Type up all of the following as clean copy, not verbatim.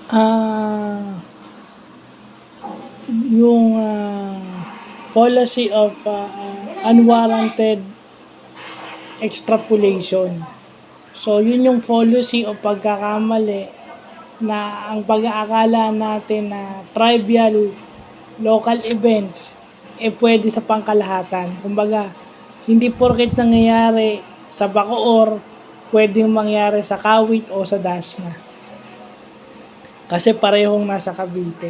Ah, yung policy of unwarranted extrapolation. So, yun yung policy o pagkakamali na ang pag-aakala natin na trivial local events pwede sa pangkalahatan. Kumbaga, hindi porket nangyayari sa Bacoor, pwedeng mangyari sa Kawit o sa Dasma. Kasi parehong nasa Cavite.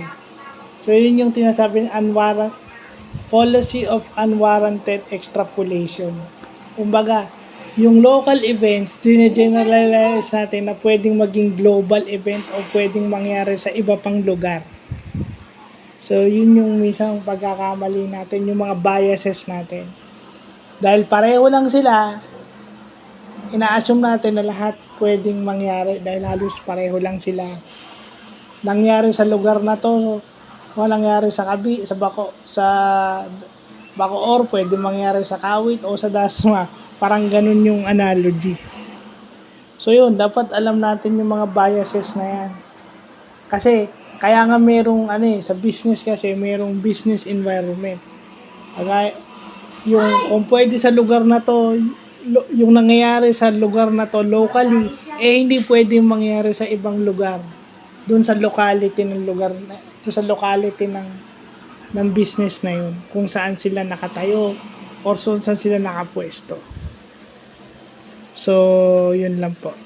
So, yun yung tinasabi ng policy of unwarranted extrapolation. Kumbaga, yung local events, generalize natin na pwedeng maging global event o pwedeng mangyari sa iba pang lugar. So, yun yung misang pagkakamali natin, yung mga biases natin. Dahil pareho lang sila, ina-assume natin na lahat pwedeng mangyari dahil halos pareho lang sila. Nangyari sa lugar na to, o nangyari sa Bacoor, pwede mangyari sa Kawit o sa Dasma. Parang ganun yung analogy. So yun, dapat alam natin yung mga biases na yan. Kasi, kaya nga merong, sa business kasi, merong business environment. Kaya, kung pwede sa lugar na to, yung nangyayari sa lugar na to locally, hindi pwede mangyari sa ibang lugar. Doon sa locality ng lugar, doon sa locality ng business na yun, kung saan sila nakatayo or saan sila nakapwesto. So, yun lang po.